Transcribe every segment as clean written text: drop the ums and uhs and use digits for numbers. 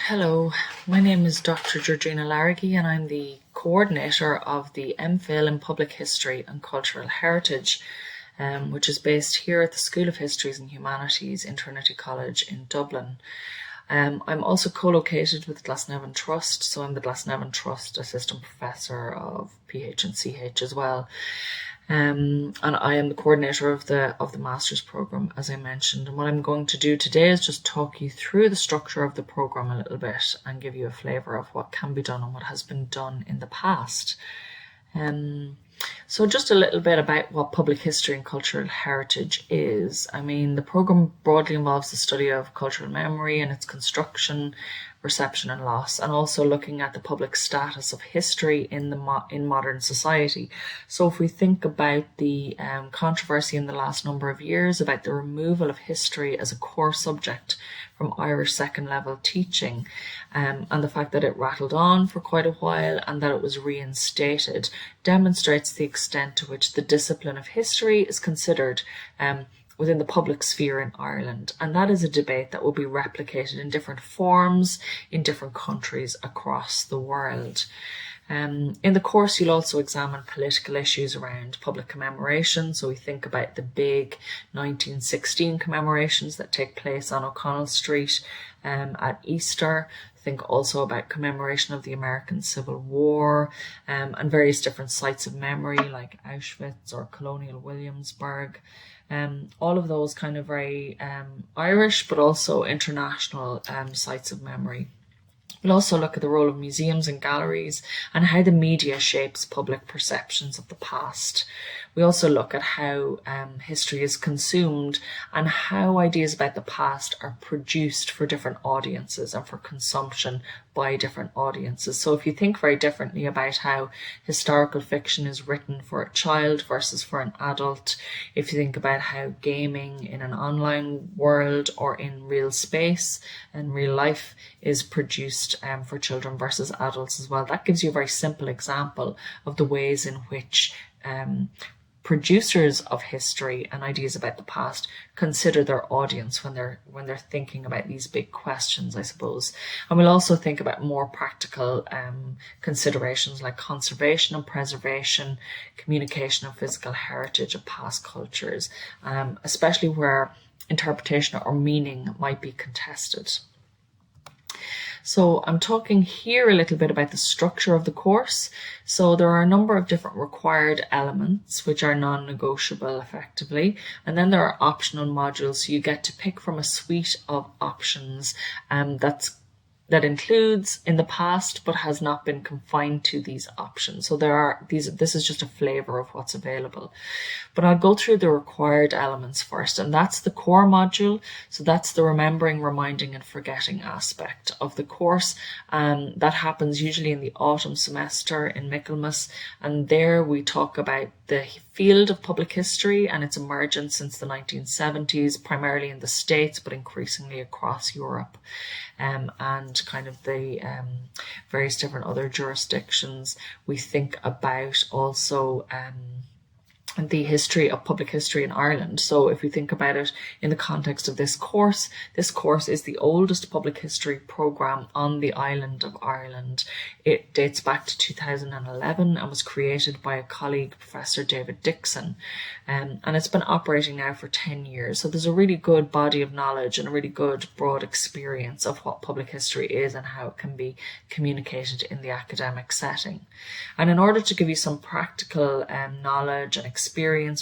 Hello, my name is Dr. Georgina Laragy and I'm the coordinator of the M.Phil in Public History and Cultural Heritage, which is based here at the School of Histories and Humanities in Trinity College in Dublin. I'm also co-located with Glasnevin Trust, so I'm the Glasnevin Trust Assistant Professor of PH and CH as well. And I am the coordinator of the master's program, as I mentioned. And what I'm going to do today is just talk you through the structure of the program a little bit and give you a flavour of what can be done and what has been done in the past. So just a little bit about what public history and cultural heritage is. I mean, the program broadly involves the study of cultural memory and its construction, reception and loss, and also looking at the public status of history in modern society. So if we think about the controversy in the last number of years about the removal of history as a core subject from Irish second level teaching, and the fact that it rattled on for quite a while and that it was reinstated, demonstrates the extent to which the discipline of history is considered within the public sphere in Ireland. And that is a debate that will be replicated in different forms in different countries across the world. In the course, you'll also examine political issues around public commemoration. So we think about the big 1916 commemorations that take place on O'Connell Street at Easter. Think also about commemoration of the American Civil War and various different sites of memory like Auschwitz or Colonial Williamsburg. All of those kind of very Irish but also international sites of memory. We'll also look at the role of museums and galleries and how the media shapes public perceptions of the past. We also look at how history is consumed and how ideas about the past are produced for different audiences and for consumption by different audiences. So if you think very differently about how historical fiction is written for a child versus for an adult, if you think about how gaming in an online world or in real space and real life is produced for children versus adults as well, that gives you a very simple example of the ways in which producers of history and ideas about the past consider their audience when they're thinking about these big questions, I suppose. And we'll also think about more practical considerations like conservation and preservation, communication of physical heritage of past cultures, especially where interpretation or meaning might be contested. So I'm talking here a little bit about the structure of the course. So there are a number of different required elements which are non-negotiable effectively. And then there are optional modules. So you get to pick from a suite of options that includes in the past but has not been confined to these options. So this is just a flavour of what's available. But I'll go through the required elements first, and that's the core module. So that's the remembering, reminding and forgetting aspect of the course. That happens usually in the autumn semester in Michaelmas, and there we talk about the field of public history and its emergence since the 1970s, primarily in the States, but increasingly across Europe, and kind of the various different other jurisdictions. We think about also the history of public history in Ireland. So if we think about it in the context of this course is the oldest public history programme on the island of Ireland. It dates back to 2011 and was created by a colleague, Professor David Dixon. And it's been operating now for 10 years. So there's a really good body of knowledge and a really good broad experience of what public history is and how it can be communicated in the academic setting. And in order to give you some practical knowledge and experience,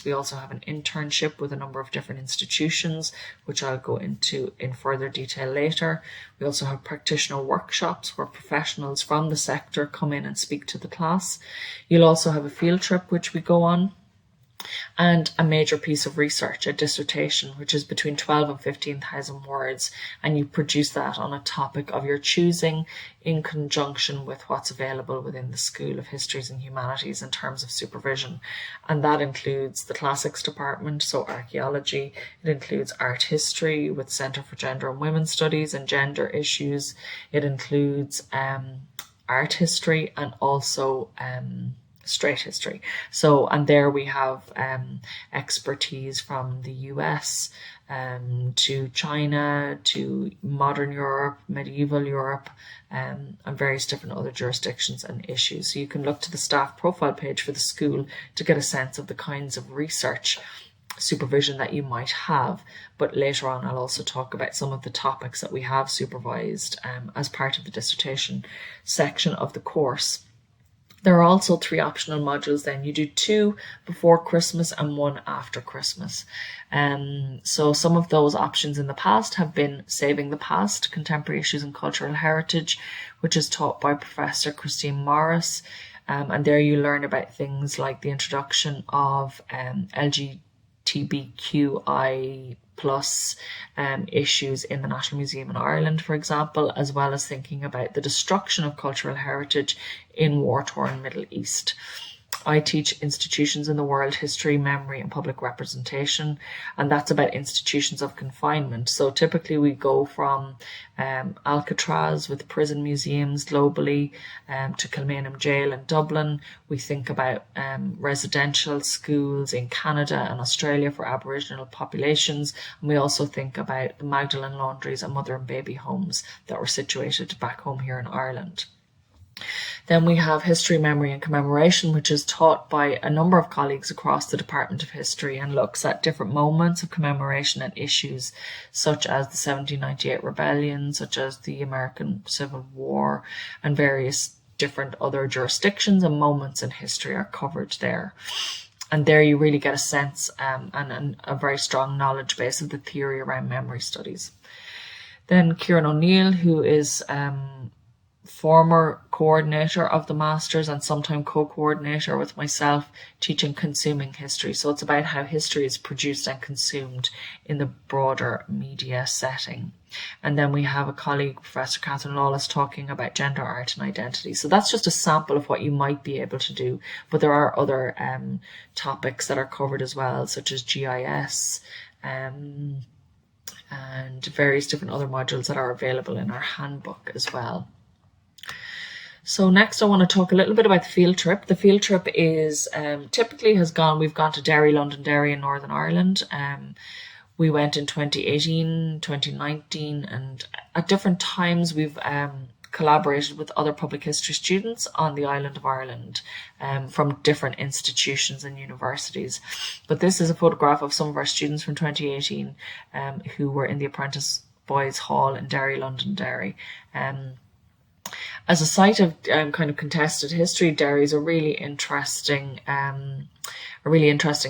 we also have an internship with a number of different institutions, which I'll go into in further detail later. We also have practitioner workshops where professionals from the sector come in and speak to the class. You'll also have a field trip which we go on, and a major piece of research, a dissertation, which is between 12 and 15,000 words, and you produce that on a topic of your choosing in conjunction with what's available within the School of Histories and Humanities in terms of supervision. And that includes the classics department, so archaeology. It includes art history with Centre for Gender and Women's Studies and gender issues. It includes art history and also straight history. So, and there we have expertise from the US, to China, to modern Europe, medieval Europe, and various different other jurisdictions and issues. So you can look to the staff profile page for the school to get a sense of the kinds of research supervision that you might have. But later on, I'll also talk about some of the topics that we have supervised as part of the dissertation section of the course. There are also 3 optional modules then. You do 2 before Christmas and 1 after Christmas. So some of those options in the past have been Saving the Past, Contemporary Issues and Cultural Heritage, which is taught by Professor Christine Morris. And there you learn about things like the introduction of LGBTQI plus issues in the National Museum in Ireland, for example, as well as thinking about the destruction of cultural heritage in war-torn Middle East. I teach institutions in the world, history, memory, and public representation, and that's about institutions of confinement. So typically we go from Alcatraz with prison museums globally to Kilmainham Jail in Dublin. We think about residential schools in Canada and Australia for Aboriginal populations, and we also think about the Magdalen laundries and mother and baby homes that were situated back home here in Ireland. Then we have History, Memory and Commemoration, which is taught by a number of colleagues across the Department of History and looks at different moments of commemoration and issues such as the 1798 rebellion, such as the American Civil War, and various different other jurisdictions and moments in history are covered there. And there you really get a sense and a very strong knowledge base of the theory around memory studies. Then Kieran O'Neill, who is former coordinator of the Masters and sometime co-coordinator with myself, teaching Consuming History. So it's about how history is produced and consumed in the broader media setting. And then we have a colleague, Professor Catherine Lawless, talking about gender, art and identity. So that's just a sample of what you might be able to do. But there are other topics that are covered as well, such as GIS, and various different other modules that are available in our handbook as well. So next I want to talk a little bit about the field trip. The field trip is we've gone to Derry, Londonderry in Northern Ireland. We went in 2018, 2019, and at different times we've collaborated with other public history students on the island of Ireland from different institutions and universities. But this is a photograph of some of our students from 2018 who were in the Apprentice Boys Hall in Derry, Londonderry. As a site of kind of contested history, Derry is a really interesting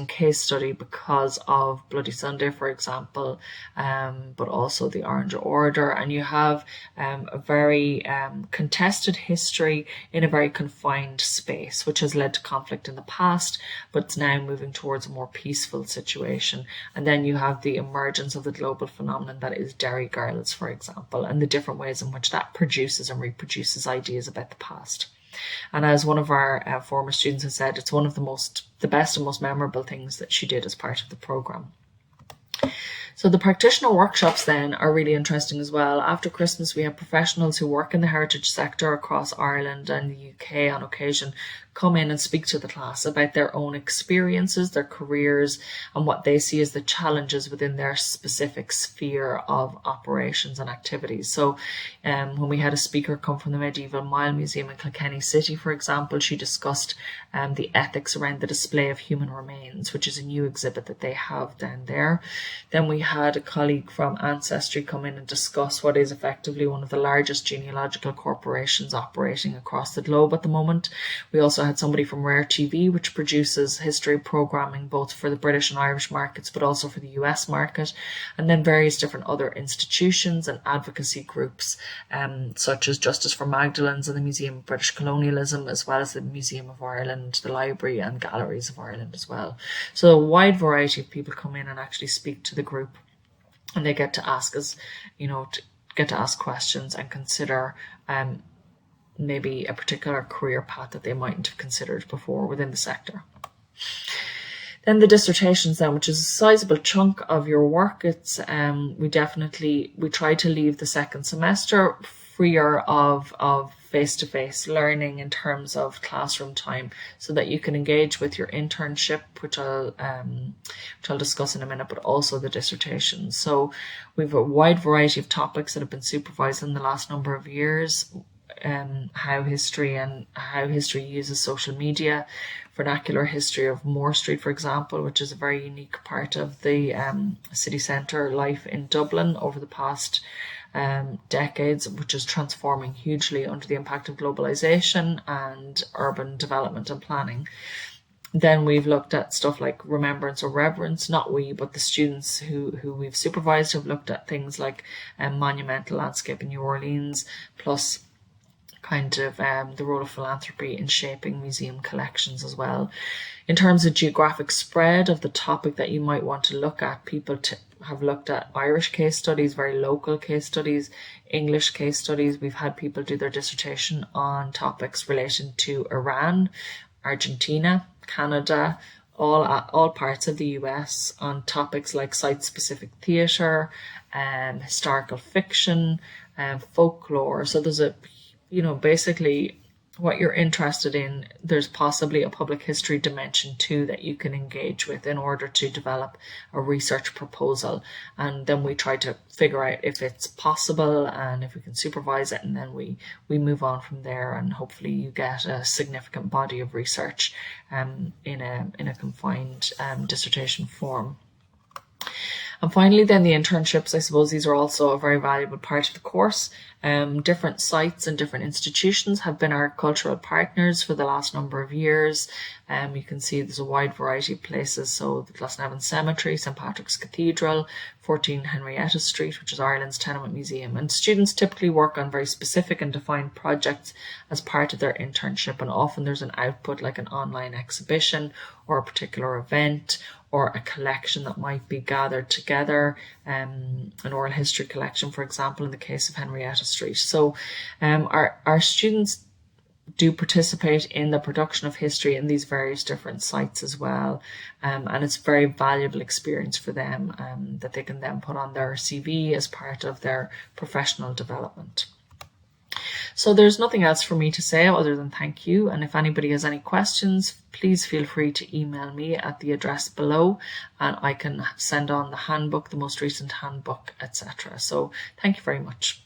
case study because of Bloody Sunday, for example, but also the Orange Order. And you have a very contested history in a very confined space, which has led to conflict in the past, but it's now moving towards a more peaceful situation. And then you have the emergence of the global phenomenon that is Derry Girls, for example, and the different ways in which that produces and reproduces ideas about the past. And as one of our former students has said, it's one of the best and most memorable things that she did as part of the programme. So the practitioner workshops then are really interesting as well. After Christmas, we have professionals who work in the heritage sector across Ireland and the UK on occasion come in and speak to the class about their own experiences, their careers, and what they see as the challenges within their specific sphere of operations and activities. So when we had a speaker come from the Medieval Mile Museum in Kilkenny City, for example, she discussed the ethics around the display of human remains, which is a new exhibit that they have down there. Then we had a colleague from Ancestry come in and discuss what is effectively one of the largest genealogical corporations operating across the globe at the moment. We also had somebody from Rare TV, which produces history programming both for the British and Irish markets, but also for the US market, and then various different other institutions and advocacy groups, such as Justice for Magdalens and the Museum of British Colonialism, as well as the Museum of Ireland, the Library and Galleries of Ireland as well. So a wide variety of people come in and actually speak to the group, and they get to ask us, get to ask questions and consider maybe a particular career path that they mightn't have considered before within the sector. Then the dissertations then, which is a sizable chunk of your work. It's we try to leave the second semester freer of face-to-face learning in terms of classroom time, so that you can engage with your internship, which I'll discuss in a minute, but also the dissertation. So we've a wide variety of topics that have been supervised in the last number of years. How history uses social media, vernacular history of Moore Street, for example, which is a very unique part of the city centre life in Dublin over the past decades, which is transforming hugely under the impact of globalisation and urban development and planning. Then we've looked at stuff like remembrance or reverence. Not we, but the students who we've supervised have looked at things like monumental landscape in New Orleans, plus kind of the role of philanthropy in shaping museum collections as well. In terms of geographic spread of the topic that you might want to look at, people have looked at Irish case studies, very local case studies, English case studies. We've had people do their dissertation on topics relating to Iran, Argentina, Canada, all parts of the US, on topics like site-specific theatre, historical fiction, folklore. So there's basically what you're interested in, there's possibly a public history dimension too that you can engage with in order to develop a research proposal. And then we try to figure out if it's possible and if we can supervise it, and then we move on from there, and hopefully you get a significant body of research in a confined dissertation form. And finally, then the internships, I suppose these are also a very valuable part of the course. Different sites and different institutions have been our cultural partners for the last number of years. You can see there's a wide variety of places. So the Glasnevin Cemetery, St. Patrick's Cathedral, 14 Henrietta Street, which is Ireland's tenement museum. And students typically work on very specific and defined projects as part of their internship. And often there's an output like an online exhibition or a particular event or a collection that might be gathered together, an oral history collection, for example, in the case of Henrietta Street. So our students do participate in the production of history in these various different sites as well. And it's a very valuable experience for them that they can then put on their CV as part of their professional development. So there's nothing else for me to say other than thank you. And if anybody has any questions, please feel free to email me at the address below, and I can send on the handbook, the most recent handbook, etc. So thank you very much.